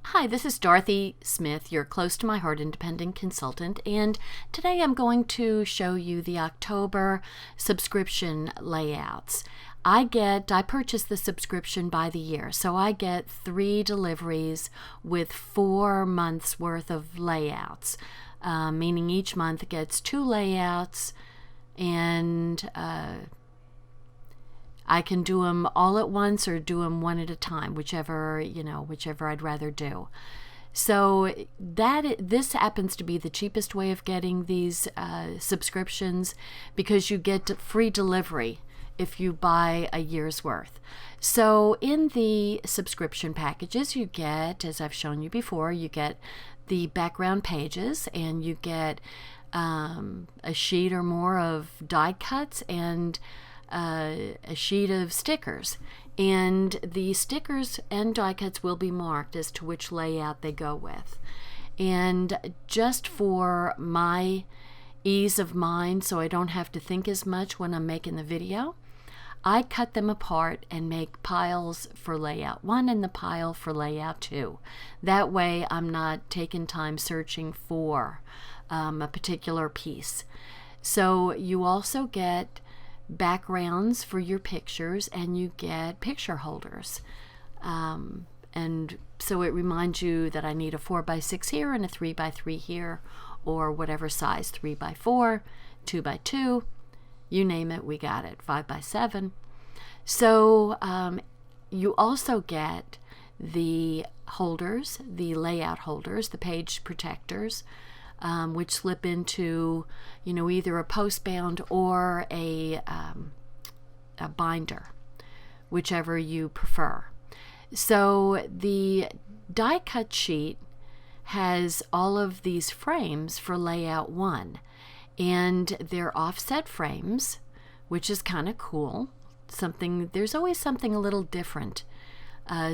Hi, this is Dorothy Smith, your close to my heart independent consultant, and today I'm going to show you the October subscription layouts. I purchase the subscription by the year, so I get 3 deliveries with 4 months worth of layouts, meaning each month gets 2 layouts, and I can do them all at once or do them one at a time, whichever I'd rather do. So this happens to be the cheapest way of getting these subscriptions, because you get free delivery if you buy a year's worth. So in the subscription packages, you get, as I've shown you before, you get the background pages, and you get a sheet or more of die cuts and a sheet of stickers, and the stickers and die cuts will be marked as to which layout they go with. And just for my ease of mind, so I don't have to think as much when I'm making the video, I cut them apart and make piles for layout 1 and the pile for layout 2. That way I'm not taking time searching for a particular piece. So you also get backgrounds for your pictures, and you get picture holders, and so it reminds you that I need a 4x6 here and a 3x3 here, or whatever size, 3x4, 2x2, you name it, we got it, 5x7. So you also get the holders, the layout holders, the page protectors, which slip into, either a post-bound or a binder, whichever you prefer. So the die cut sheet has all of these frames for layout 1, and they're offset frames, which is kind of cool. There's always something a little different.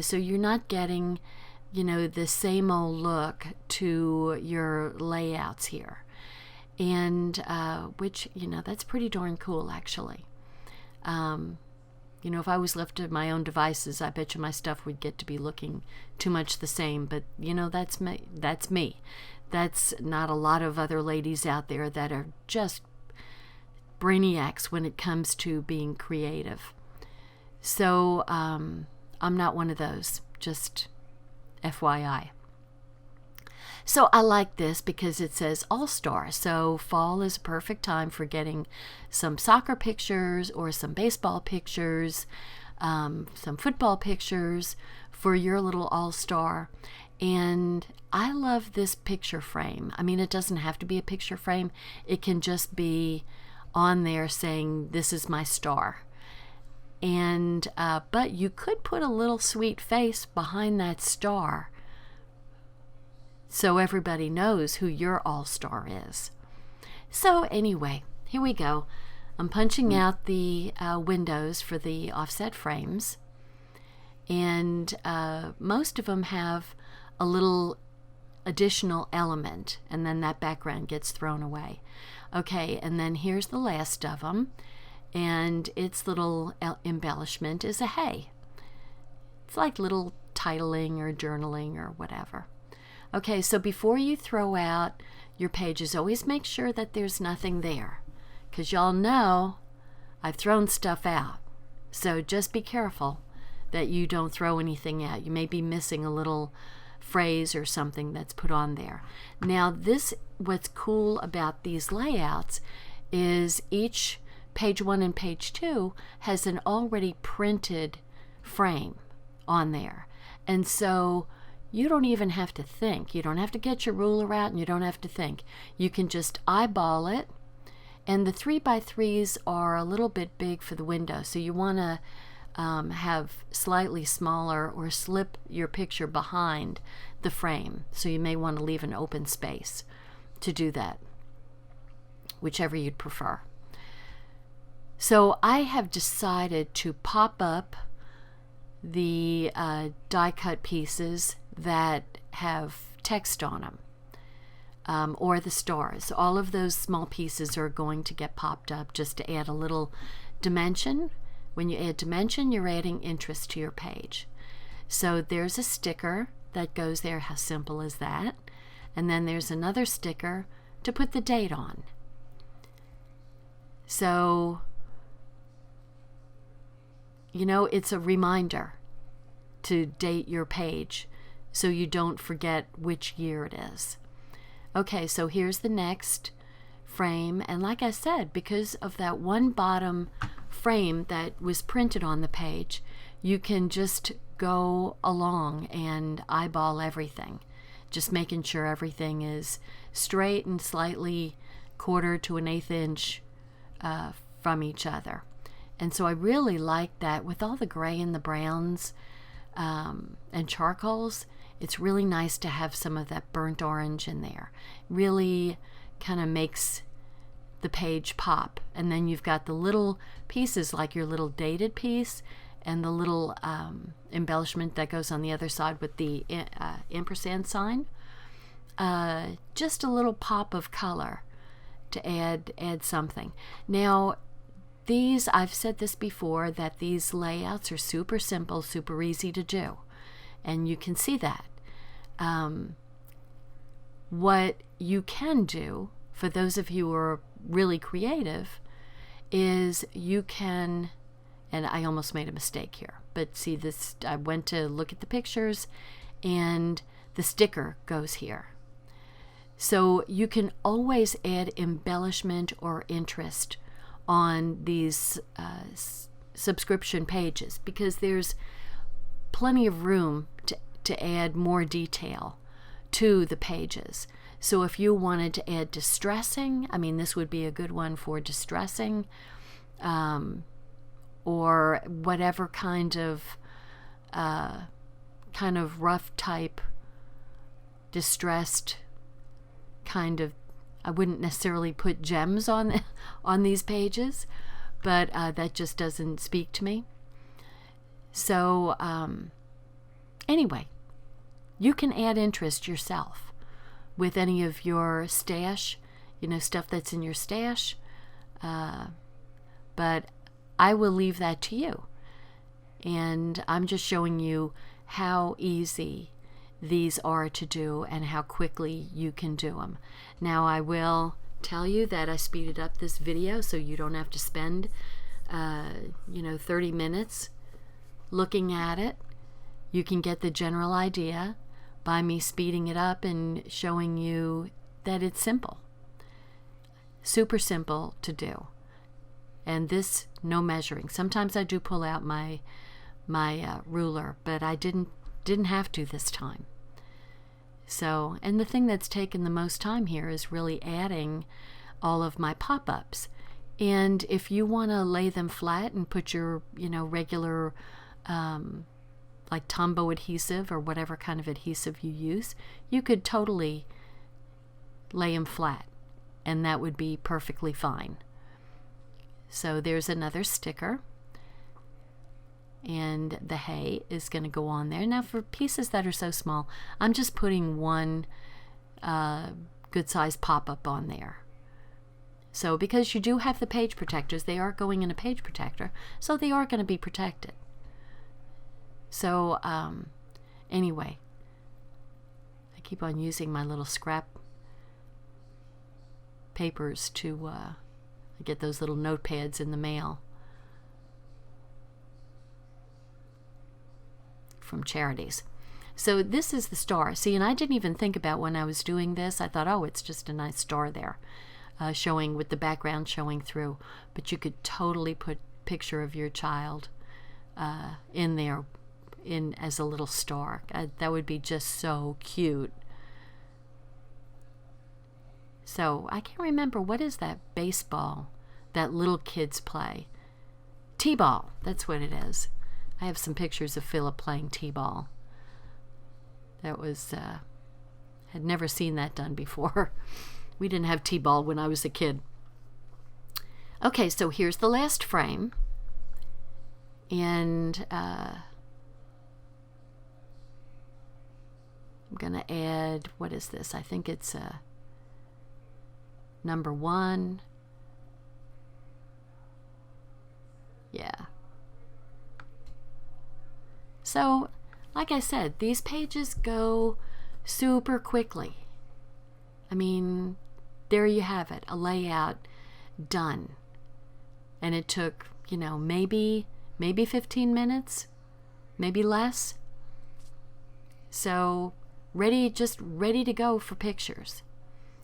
So you're not getting the same old look to your layouts here, and which that's pretty darn cool, actually. If I was left to my own devices, I bet you my stuff would get to be looking too much the same, but that's me. That's not a lot of other ladies out there that are just brainiacs when it comes to being creative. So I'm not one of those, just FYI. So I like this because it says All-Star. So fall is a perfect time for getting some soccer pictures or some baseball pictures, some football pictures for your little All-Star. And I love this picture frame. I mean, it doesn't have to be a picture frame. It can just be on there saying, "This is my star." And but you could put a little sweet face behind that star so everybody knows who your all-star is. So anyway, here we go. I'm punching out the windows for the offset frames, and most of them have a little additional element, and then that background gets thrown away. Okay, and then here's the last of them. And its little embellishment is a hay. It's like little titling or journaling or whatever. Okay, so before you throw out your pages, always make sure that there's nothing there, because y'all know I've thrown stuff out. So just be careful that you don't throw anything out. You may be missing a little phrase or something that's put on there. Now what's cool about these layouts is each page 1 and page 2 has an already printed frame on there. And so you don't even have to think. You don't have to get your ruler out, and you don't have to think. You can just eyeball it. And the 3x3s are a little bit big for the window, so you want to have slightly smaller or slip your picture behind the frame. So you may want to leave an open space to do that, whichever you'd prefer. So I have decided to pop up the die cut pieces that have text on them, or the stars. All of those small pieces are going to get popped up just to add a little dimension. When you add dimension, you're adding interest to your page. So there's a sticker that goes there. How simple is that? And then there's another sticker to put the date on. So, you know, it's a reminder to date your page so you don't forget which year it is. Okay, so here's the next frame, and like I said, because of that one bottom frame that was printed on the page, you can just go along and eyeball everything, just making sure everything is straight and slightly 1/4 to 1/8 inch from each other. And so I really like that with all the gray and the browns and charcoals. It's really nice to have some of that burnt orange in there. Really kind of makes the page pop. And then you've got the little pieces like your little dated piece and the little embellishment that goes on the other side with the ampersand sign. Just a little pop of color to add something. Now, these, I've said this before, that these layouts are super simple, super easy to do. And you can see that. What you can do, for those of you who are really creative, is you can, and I almost made a mistake here, but see this, I went to look at the pictures and the sticker goes here. So you can always add embellishment or interest on these subscription pages, because there's plenty of room to add more detail to the pages. So if you wanted to add distressing, I mean, this would be a good one for distressing, or whatever kind of rough type, distressed kind of. I wouldn't necessarily put gems on these pages, but that just doesn't speak to me. So anyway, you can add interest yourself with any of your stash, you know, stuff that's in your stash, but I will leave that to you. And I'm just showing you how easy these are to do and how quickly you can do them. Now, I will tell you that I speeded up this video so you don't have to spend 30 minutes looking at it. You can get the general idea by me speeding it up and showing you that it's simple, super simple to do. And this, no measuring. Sometimes I do pull out my ruler, but I didn't have to this time. So, and the thing that's taken the most time here is really adding all of my pop-ups. And if you want to lay them flat and put your, regular like Tombow adhesive or whatever kind of adhesive you use, you could totally lay them flat and that would be perfectly fine. So there's another sticker. And the hay is going to go on there. Now, for pieces that are so small, I'm just putting one good size pop-up on there. So because you do have the page protectors, they are going in a page protector, so they are going to be protected. So anyway, I keep on using my little scrap papers to get those little notepads in the mail from charities. So this is the star. See, and I didn't even think about when I was doing this. I thought, oh, it's just a nice star there, showing with the background showing through. But you could totally put a picture of your child in there as a little star. That would be just so cute. So I can't remember, what is that baseball that little kids play? T-ball, that's what it is. I have some pictures of Philip playing t-ball. That was, had never seen that done before. We didn't have t-ball when I was a kid. Okay, so here's the last frame. And I'm going to add, what is this? I think it's number 1. Yeah. So like I said, these pages go super quickly. I mean, there you have it, a layout done. And it took, maybe 15 minutes, maybe less. So just ready to go for pictures.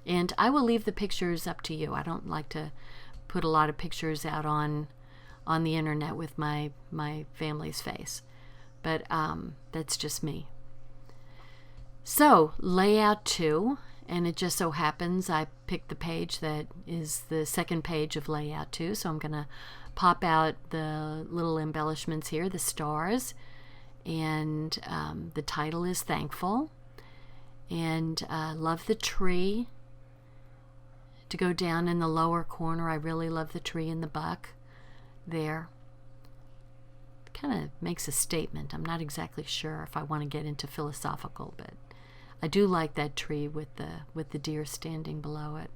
And I will leave the pictures up to you. I don't like to put a lot of pictures out on the internet with my family's face. But that's just me. So, layout 2, and it just so happens I picked the page that is the second page of layout 2. So I'm going to pop out the little embellishments here, the stars, and the title is Thankful. And love the tree to go down in the lower corner. I really love the tree and the buck there. Kind of makes a statement. I'm not exactly sure if I want to get into philosophical, but I do like that tree with the deer standing below it.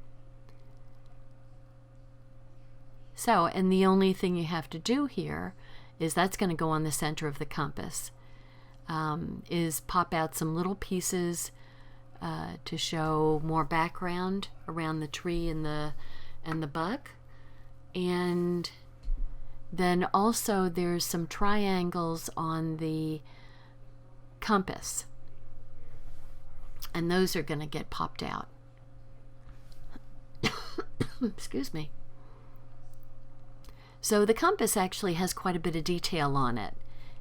So, and the only thing you have to do here is that's going to go on the center of the compass, is pop out some little pieces to show more background around the tree and the buck. And then also there's some triangles on the compass, and those are going to get popped out. Excuse me. So the compass actually has quite a bit of detail on it.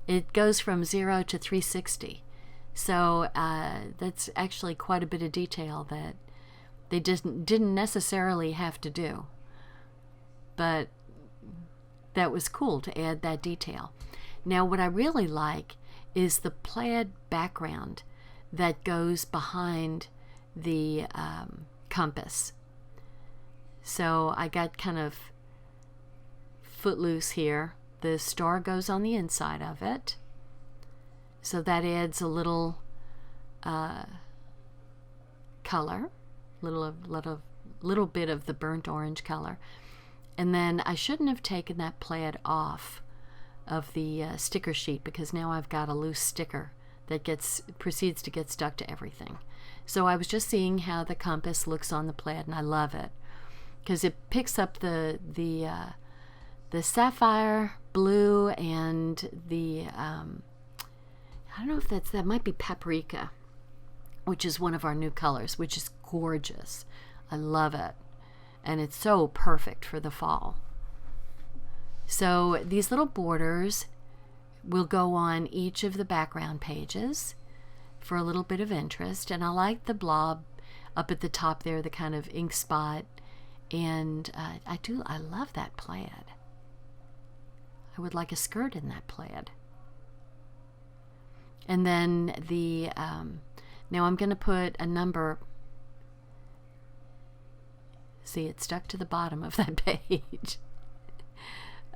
It goes from 0 to 360. So that's actually quite a bit of detail that they didn't necessarily have to do. But that was cool to add that detail. Now what I really like is the plaid background that goes behind the compass. So I got kind of footloose here. The star goes on the inside of it. So that adds a little color, little bit of the burnt orange color. And then I shouldn't have taken that plaid off of the sticker sheet, because now I've got a loose sticker that proceeds to get stuck to everything. So I was just seeing how the compass looks on the plaid, and I love it because it picks up the sapphire blue and the I don't know if that might be paprika, which is one of our new colors, which is gorgeous. I love it. And it's so perfect for the fall. So these little borders will go on each of the background pages for a little bit of interest. And I like the blob up at the top there, the kind of ink spot. And I love that plaid. I would like a skirt in that plaid. And then now I'm going to put a number. See, it stuck to the bottom of that page.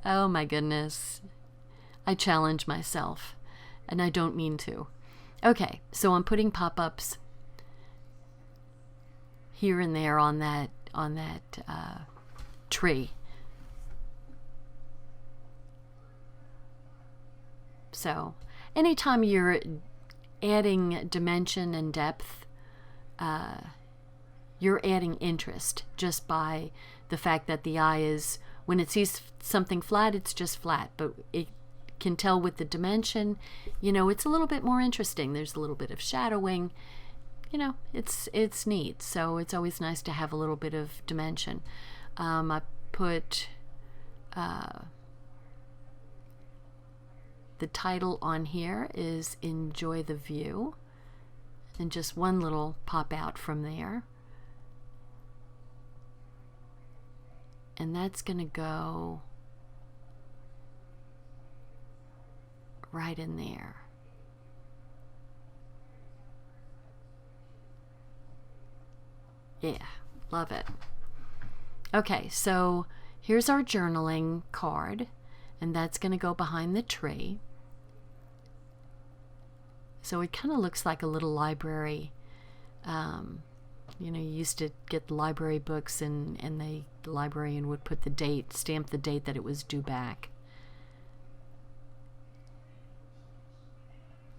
Oh my goodness. I challenge myself, and I don't mean to. Okay, so I'm putting pop-ups here and there on that tree. So anytime you're adding dimension and depth, you're adding interest just by the fact that the eye is, when it sees something flat, it's just flat, but it can tell with the dimension, it's a little bit more interesting. There's a little bit of shadowing, it's neat. So it's always nice to have a little bit of dimension. I put the title on here is Enjoy the View, and just one little pop out from there. And that's going to go right in there. Yeah, love it. Okay, so here's our journaling card, and that's going to go behind the tree. So it kind of looks like a little library. You used to get the library books, and the librarian would put the date, stamp the date that it was due back.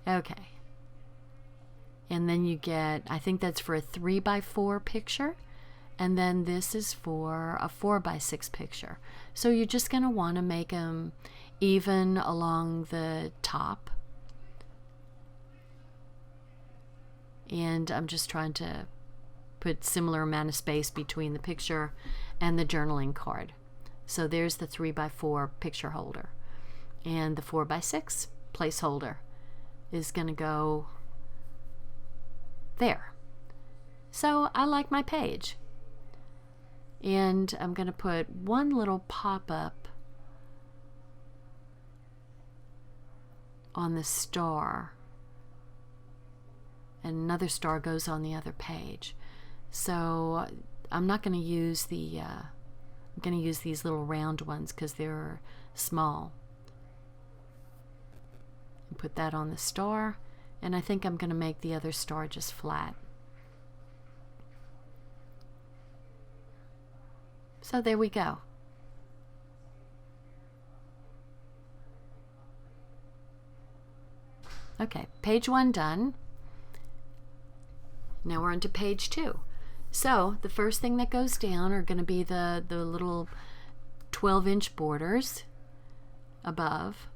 Okay. And then you get, I think that's for a 3x4 picture. And then this is for a 4x6 picture. So you're just going to want to make them even along the top. And I'm just trying to put similar amount of space between the picture and the journaling card. So there's the 3x4 picture holder. And the 4x6 placeholder is going to go there. So I like my page. And I'm going to put one little pop-up on the star. And another star goes on the other page. So I'm not going to use the, I'm going to use these little round ones because they're small. And put that on the star. And I think I'm going to make the other star just flat. So there we go. Okay, page 1 done. Now we're on to page 2. So the first thing that goes down are going to be the little 12-inch borders above.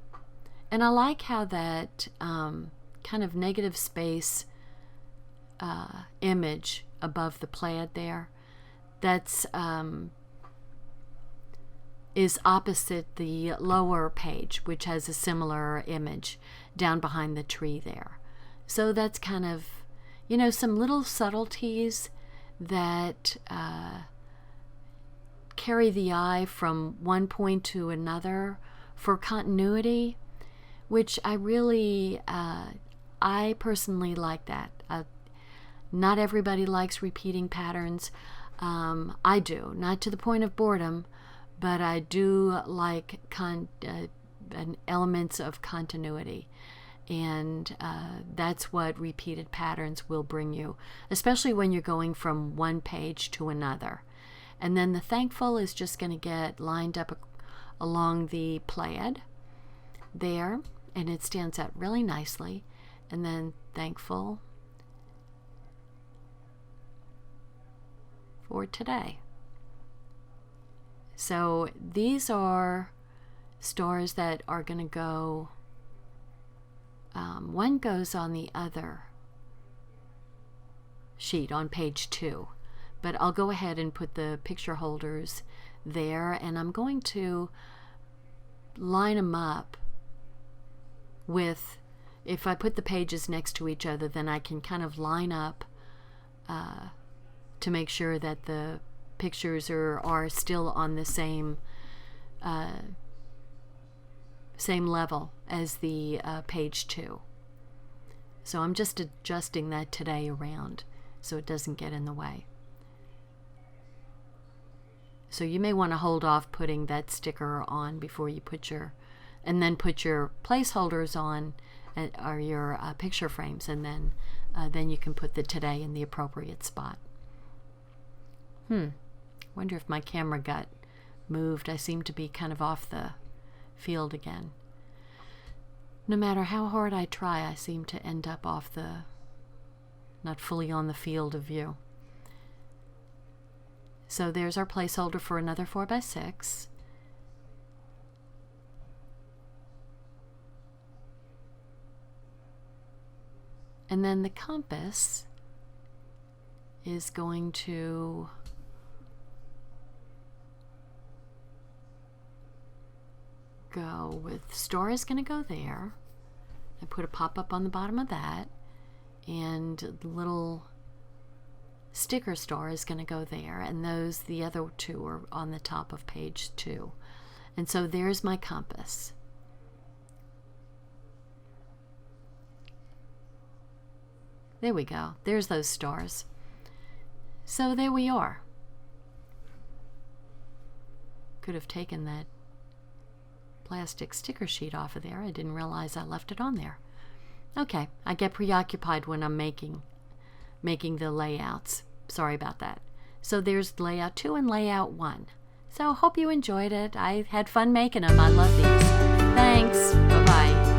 And I like how that kind of negative space image above the plaid there, that's is opposite the lower page, which has a similar image down behind the tree there. So that's kind of, you know, some little subtleties that carry the eye from one point to another for continuity, which I really, I personally like that. Not everybody likes repeating patterns. I do, not to the point of boredom, but I do like elements of continuity. And that's what repeated patterns will bring you, especially when you're going from one page to another. And then the thankful is just going to get lined up along the plaid there, and it stands out really nicely. And then thankful for today. So these are stars that are going to go, one goes on the other sheet on page 2, but I'll go ahead and put the picture holders there, and I'm going to line them up with, if I put the pages next to each other, then I can kind of line up to make sure that the pictures are still on the same level as the page 2. So I'm just adjusting that today around so it doesn't get in the way. So you may want to hold off putting that sticker on before you put your, and then put your placeholders on, or your picture frames, and then you can put the today in the appropriate spot. Wonder if my camera got moved. I seem to be kind of off the field again. No matter how hard I try, I seem to end up off the, not fully on the field of view. So there's our placeholder for another 4x6. And then the compass is going to go with, star is going to go there. I put a pop-up on the bottom of that, and the little sticker star is going to go there, and the other two are on the top of page 2. And so there's my compass. There we go. There's those stars. So there we are. Could have taken that plastic sticker sheet off of there. I didn't realize I left it on there. Okay, I get preoccupied when I'm making the layouts. Sorry about that. So there's layout 2 and layout 1. So hope you enjoyed it. I had fun making them. I love these. Thanks. Bye-bye.